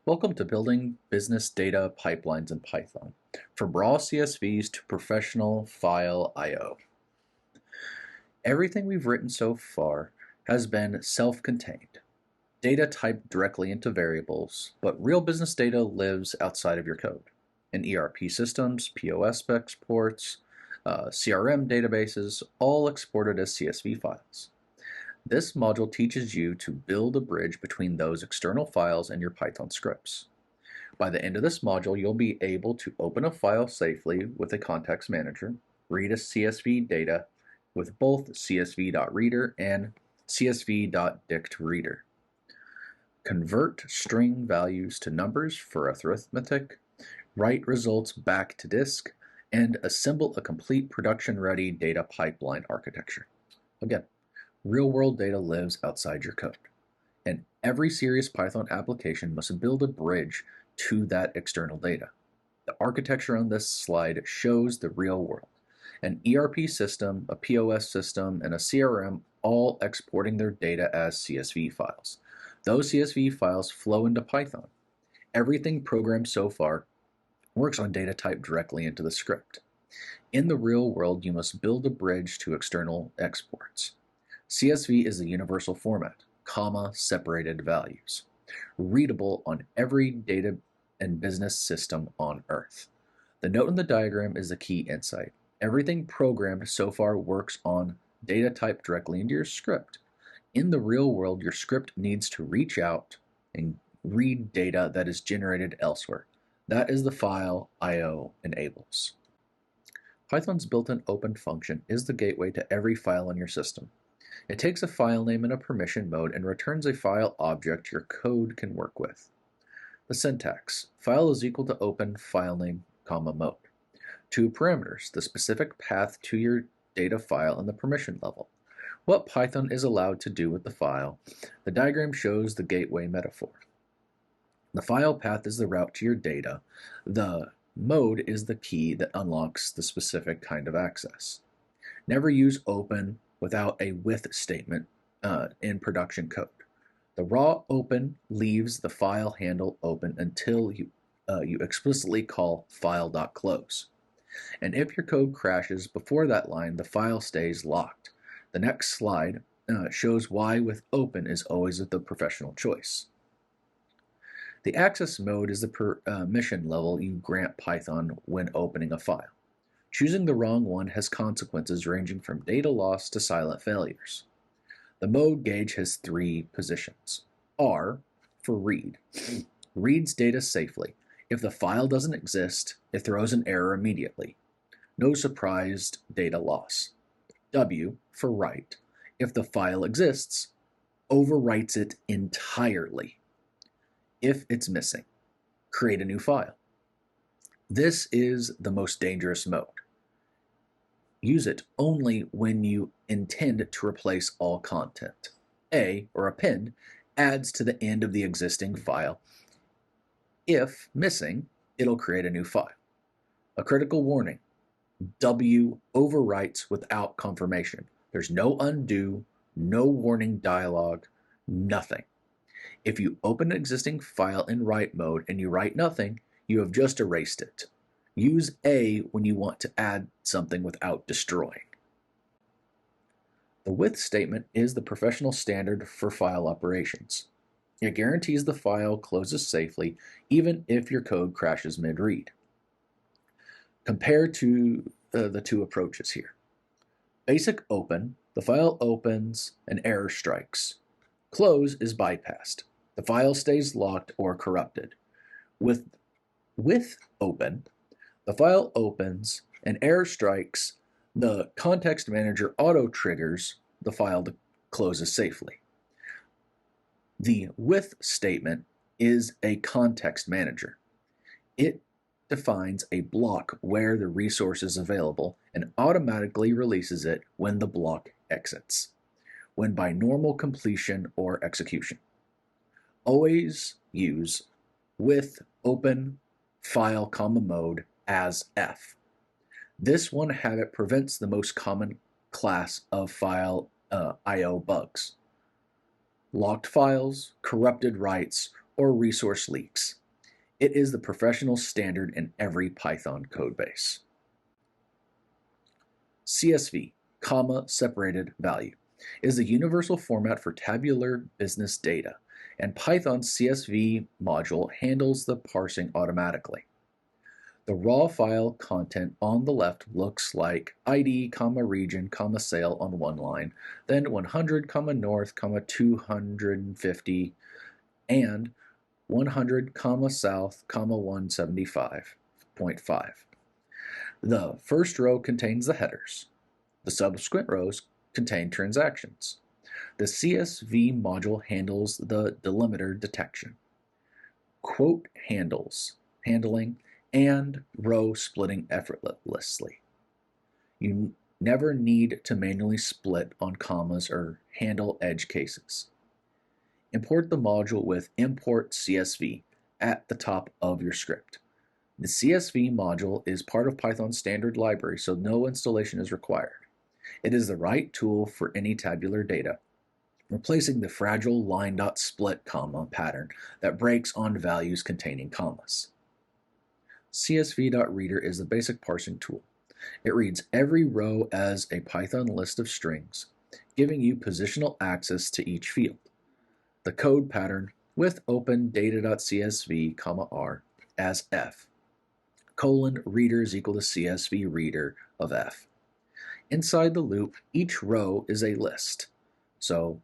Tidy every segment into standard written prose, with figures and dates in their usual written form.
Welcome to Building Business Data Pipelines in Python, from raw CSVs to professional file I/O. Everything we've written so far has been self-contained, data typed directly into variables, but real business data lives outside of your code, in ERP systems, POS exports, CRM databases, all exported as CSV files. This module teaches you to build a bridge between those external files and your Python scripts. By the end of this module, you'll be able to open a file safely with a context manager, read a CSV data with both csv.reader and csv.DictReader, convert string values to numbers for arithmetic, write results back to disk, and assemble a complete production-ready data pipeline architecture. Again, real-world data lives outside your code, and every serious Python application must build a bridge to that external data. The architecture on this slide shows the real world. An ERP system, a POS system, and a CRM all exporting their data as CSV files. Those CSV files flow into Python. Everything programmed so far works on data typed directly into the script. In the real world, you must build a bridge to external exports. CSV is a universal format, comma-separated values, readable on every data and business system on Earth. The note in the diagram is the key insight. Everything programmed so far works on data typed directly into your script. In the real world, your script needs to reach out and read data that is generated elsewhere. That is the file I/O enables. Python's built-in open function is the gateway to every file in your system. It takes a file name in a permission mode and returns a file object your code can work with. The syntax: file is equal to open file name, comma mode. Two parameters: the specific path to your data file and the permission level. What Python is allowed to do with the file. The diagram shows the gateway metaphor. The file path is the route to your data. The mode is the key that unlocks the specific kind of access. Never use open without a with statement in production code. The raw open leaves the file handle open until you explicitly call file.close. And if your code crashes before that line, the file stays locked. The next slide shows why with open is always the professional choice. The access mode is the permission level you grant Python when opening a file. Choosing the wrong one has consequences ranging from data loss to silent failures. The mode gauge has three positions. R for read. Reads data safely. If the file doesn't exist, it throws an error immediately. No surprised data loss. W for write. If the file exists, overwrites it entirely. If it's missing, create a new file. This is the most dangerous mode. Use it only when you intend to replace all content. A, or append, adds to the end of the existing file. If missing, it'll create a new file. A critical warning: W overwrites without confirmation. There's no undo, no warning dialog, nothing. If you open an existing file in write mode and you write nothing, you have just erased it. Use A when you want to add something without destroying. The with statement is the professional standard for file operations. It guarantees the file closes safely even if your code crashes mid-read. Compare to the two approaches here. Basic open: the file opens, an error strikes. Close is bypassed. The file stays locked or corrupted. With open, the file opens, an error strikes, the context manager auto-triggers the file to closes safely. The with statement is a context manager. It defines a block where the resource is available and automatically releases it when the block exits, when by normal completion or execution. Always use with open file comma mode as F. This one habit prevents the most common class of file I/O bugs: locked files, corrupted writes, or resource leaks. It is the professional standard in every Python codebase. CSV, comma separated value, is the universal format for tabular business data, and Python's CSV module handles the parsing automatically. The raw file content on the left looks like ID, region, sale on one line, then 100, north, 250, and 100, south, 175.5. The first row contains the headers. The subsequent rows contain transactions. The CSV module handles the delimiter detection, quote handling, and row splitting effortlessly. You never need to manually split on commas or handle edge cases. Import the module with import CSV at the top of your script. The CSV module is part of Python's standard library, so no installation is required. It is the right tool for any tabular data, replacing the fragile line.split comma pattern that breaks on values containing commas. csv.reader is the basic parsing tool. It reads every row as a Python list of strings, giving you positional access to each field. The code pattern with open data.csv, r as f, reader is equal to csv reader of f. Inside the loop, each row is a list. So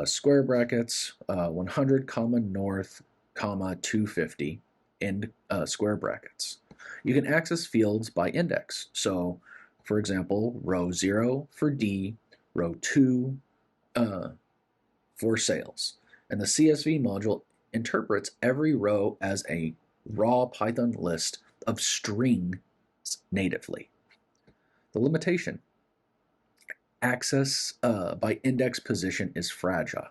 square brackets, 100, north, 250, in square brackets. You can access fields by index. So, for example, row 0 for D, row 2 for sales. And the CSV module interprets every row as a raw Python list of strings natively. The limitation: access by index position is fragile.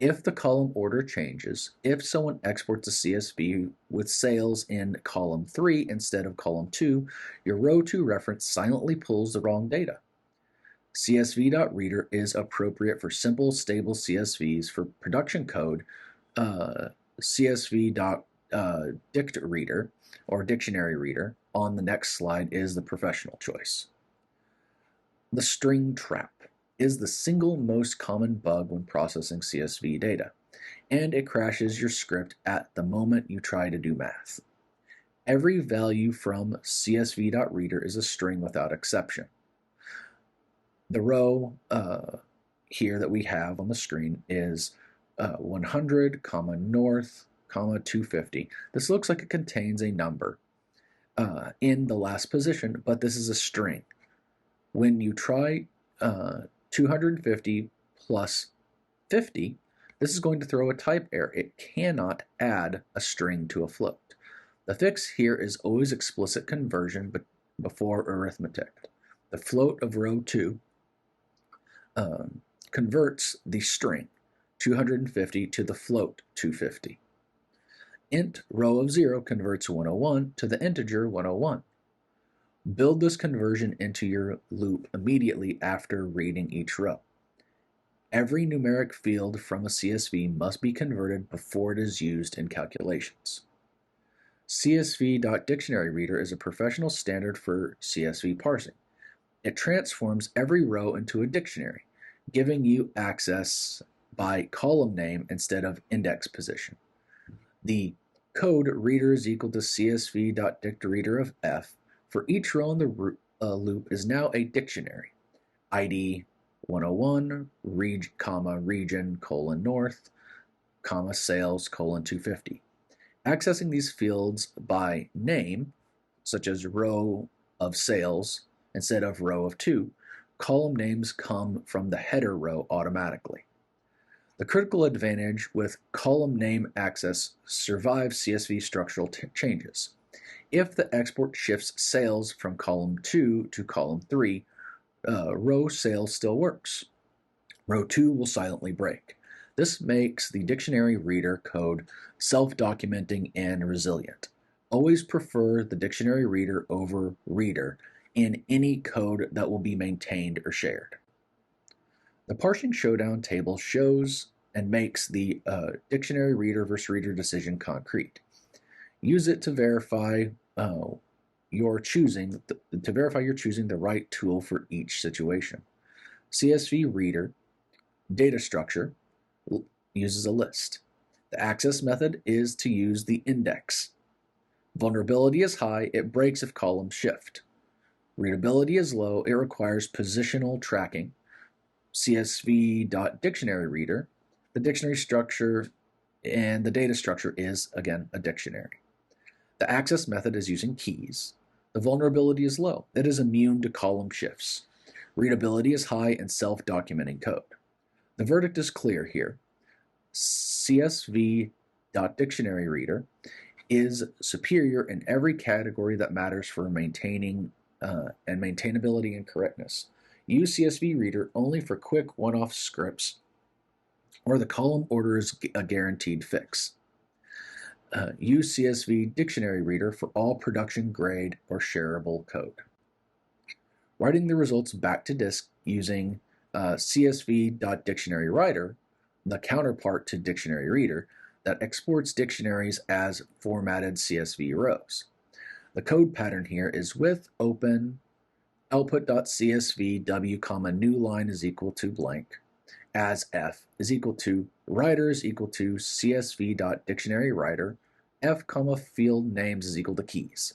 If the column order changes, if someone exports a CSV with sales in column 3 instead of column 2, your row 2 reference silently pulls the wrong data. csv.reader is appropriate for simple, stable CSVs. For production code, csv.DictReader or dictionary reader on the next slide is the professional choice. The string trap is the single most common bug when processing CSV data, and it crashes your script at the moment you try to do math. Every value from csv.reader is a string without exception. The row here that we have on the screen is 100, north, 250. This looks like it contains a number in the last position, but this is a string. When you try 250 plus 50, this is going to throw a type error. It cannot add a string to a float. The fix here is always explicit conversion before arithmetic. The float of row 2 converts the string 250 to the float 250. Int row of 0 converts 101 to the integer 101. Build this conversion into your loop immediately after reading each row. Every numeric field from a CSV must be converted before it is used in calculations. csv.DictionaryReader is a professional standard for CSV parsing. It transforms every row into a dictionary, giving you access by column name instead of index position. The code reader is equal to csv.DictReader of f. For each row in the loop is now a dictionary. ID 101, region, north, sales, 250. Accessing these fields by name, such as row of sales instead of row of 2, column names come from the header row automatically. The critical advantage with column name access survives CSV structural changes. If the export shifts sales from column 2 to column 3, row sales still works. Row 2 will silently break. This makes the dictionary reader code self-documenting and resilient. Always prefer the dictionary reader over reader in any code that will be maintained or shared. The parsing showdown table shows and makes the dictionary reader versus reader decision concrete. Use it to verify you're choosing the right tool for each situation. csv.reader data structure uses a list. The access method is to use the index. Vulnerability is high, it breaks if columns shift. Readability is low, it requires positional tracking. csv.DictReader, the dictionary structure and the data structure is, again, a dictionary. The access method is using keys. The vulnerability is low, it is immune to column shifts. Readability is high and self-documenting code. The verdict is clear here. csv.DictReader is superior in every category that matters for maintaining and maintainability and correctness. Use csv.reader only for quick one-off scripts or the column order is a guaranteed fix. Use csv.DictReader for all production grade or shareable code. Writing the results back to disk using csv.DictReader, the counterpart to DictReader that exports dictionaries as formatted CSV rows. The code pattern here is with open output.csv w, new line is equal to blank, as f is equal to writer is equal to csv.DictReader, f, field names is equal to keys.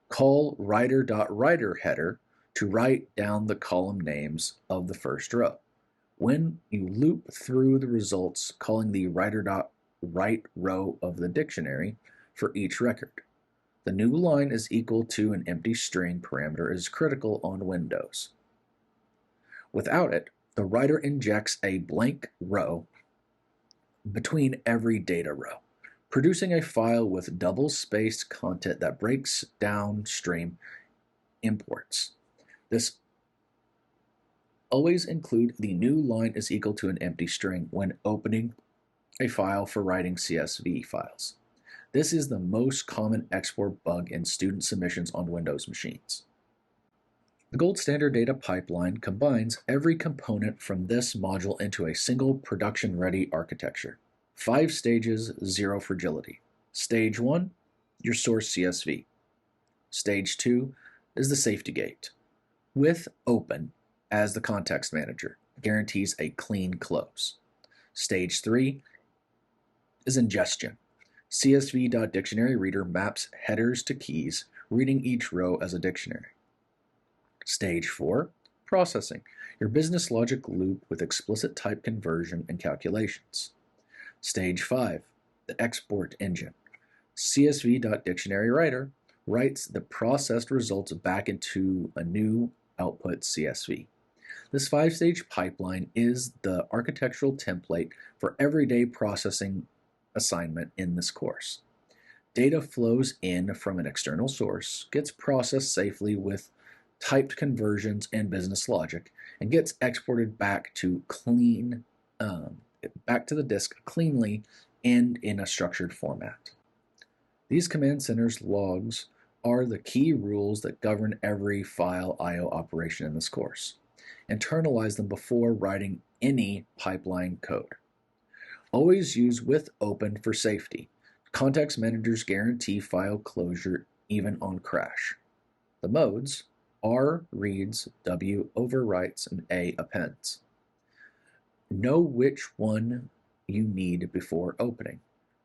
Call writer.writer header to write down the column names of the first row. When you loop through the results, calling the writer.write row of the dictionary for each record. The new line is equal to an empty string parameter is critical on Windows. Without it, the writer injects a blank row between every data row, producing a file with double-spaced content that breaks downstream imports. This always include the new line is equal to an empty string when opening a file for writing CSV files. This is the most common export bug in student submissions on Windows machines. The gold standard data pipeline combines every component from this module into a single production-ready architecture. 5 stages, 0 fragility. Stage 1, your source CSV. Stage 2 is the safety gate, with open as the context manager, guarantees a clean close. Stage 3 is ingestion. csv.DictReader maps headers to keys, reading each row as a dictionary. Stage 4, processing, your business logic loop with explicit type conversion and calculations. Stage 5, the export engine. csv.DictReader writes the processed results back into a new output CSV. This 5-stage pipeline is the architectural template for everyday processing assignment in this course. Data flows in from an external source, gets processed safely with typed conversions and business logic, and gets exported back to the disk cleanly and in a structured format. These command centers logs are the key rules that govern every file I/O operation in this course. Internalize them before writing any pipeline code. Always use with open for safety. Context managers guarantee file closure even on crash. The modes R reads, W overwrites, and A appends. Know which one you need before opening.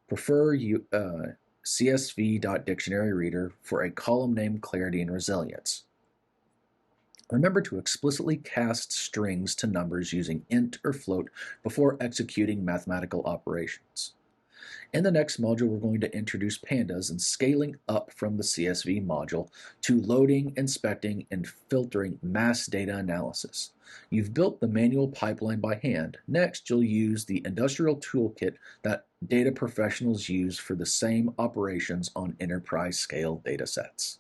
Prefer csv.DictReader for a column name clarity and resilience. Remember to explicitly cast strings to numbers using int or float before executing mathematical operations. In the next module, we're going to introduce pandas and scaling up from the CSV module to loading, inspecting, and filtering mass data analysis. You've built the manual pipeline by hand. Next, you'll use the industrial toolkit that data professionals use for the same operations on enterprise-scale datasets.